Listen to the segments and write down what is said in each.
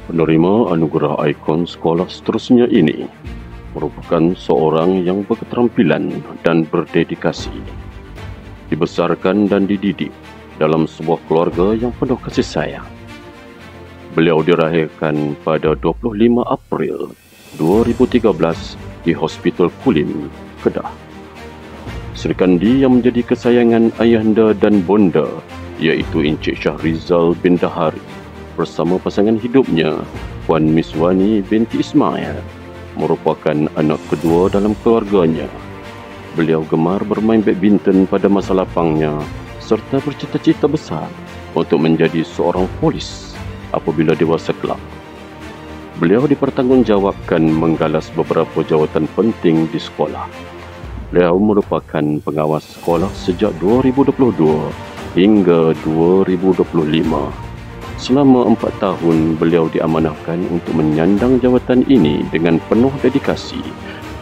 Penerima anugerah ikon sekolah seterusnya ini merupakan seorang yang berketerampilan dan berdedikasi. Dibesarkan dan dididik dalam sebuah keluarga yang penuh kasih sayang. Beliau dilahirkan pada 25 April 2013 di Hospital Kulim, Kedah. Sri Kandi yang menjadi kesayangan ayahanda dan bonda iaitu Encik Syahrizal bin Dahari bersama pasangan hidupnya Puan Miswani binti Ismail merupakan anak kedua dalam keluarganya. Beliau gemar bermain badminton pada masa lapangnya serta bercita-cita besar untuk menjadi seorang polis apabila dewasa kelak. Beliau dipertanggungjawabkan menggalas beberapa jawatan penting di sekolah. Beliau merupakan pengawas sekolah sejak 2022 hingga 2025. Selama 4 tahun, beliau diamanahkan untuk menyandang jawatan ini dengan penuh dedikasi.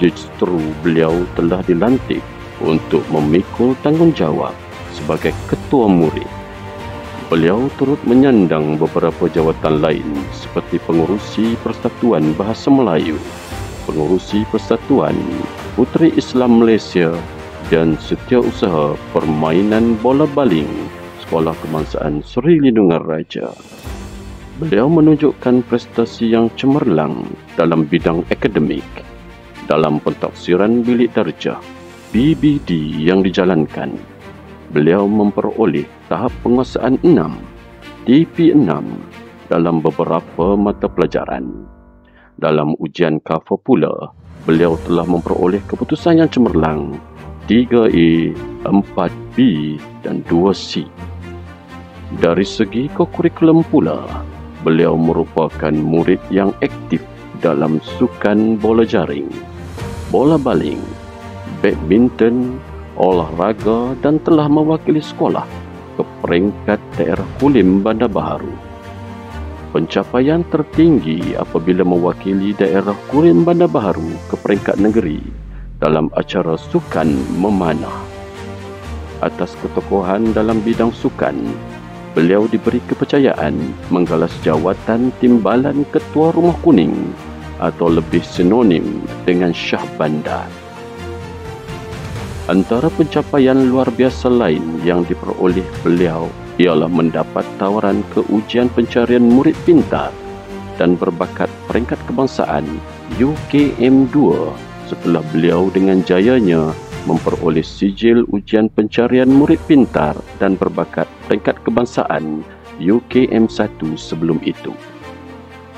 Justru beliau telah dilantik untuk memikul tanggungjawab sebagai ketua murid. Beliau turut menyandang beberapa jawatan lain seperti pengurusi Persatuan Bahasa Melayu, pengurusi Persatuan Puteri Islam Malaysia dan setiausaha permainan bola baling Sekolah Kebangsaan Seri Lindungan Raja. Beliau menunjukkan prestasi yang cemerlang dalam bidang akademik. Dalam pentafsiran bilik darjah BBD yang dijalankan, beliau memperoleh tahap penguasaan 6, TP6 dalam beberapa mata pelajaran. Dalam ujian KAFA pula, beliau telah memperoleh keputusan yang cemerlang 3A, 4B dan 2C. Dari segi kokurikulum pula, beliau merupakan murid yang aktif dalam sukan bola jaring, bola baling, badminton, olahraga dan telah mewakili sekolah ke peringkat daerah Kulim Bandar Baharu. Pencapaian tertinggi apabila mewakili daerah Kulim Bandar Baharu ke peringkat negeri dalam acara sukan memanah. Atas ketokohan dalam bidang sukan, beliau diberi kepercayaan menggalas jawatan Timbalan Ketua Rumah Kuning atau lebih sinonim dengan Syah Bandar. Antara pencapaian luar biasa lain yang diperoleh beliau ialah mendapat tawaran ke ujian pencarian murid pintar dan berbakat peringkat kebangsaan UKM2 setelah beliau dengan jayanya memperoleh sijil ujian pencarian murid pintar dan berbakat peringkat kebangsaan UKM1 sebelum itu.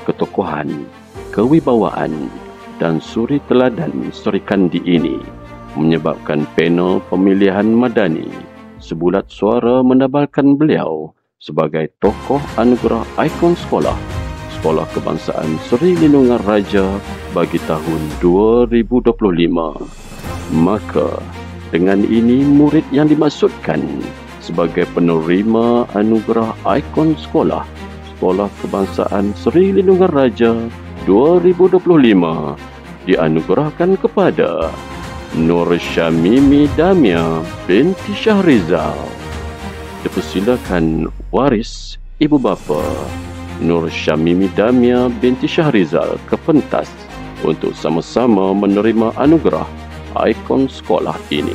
Ketokohan, kewibawaan dan suri teladan Sri Kandi ini menyebabkan panel pemilihan Madani sebulat suara menabalkan beliau sebagai tokoh anugerah ikon sekolah Sekolah Kebangsaan Seri Lindungan Raja bagi tahun 2025. Maka, dengan ini murid yang dimaksudkan sebagai penerima anugerah ikon sekolah Sekolah Kebangsaan Seri Lindungan Raja 2025 dianugerahkan kepada Nur Syamimi Damia binti Syahrizal. Dipersilakan waris ibu bapa Nur Syamimi Damia binti Syahrizal ke pentas untuk sama-sama menerima anugerah ikon sekolah ini.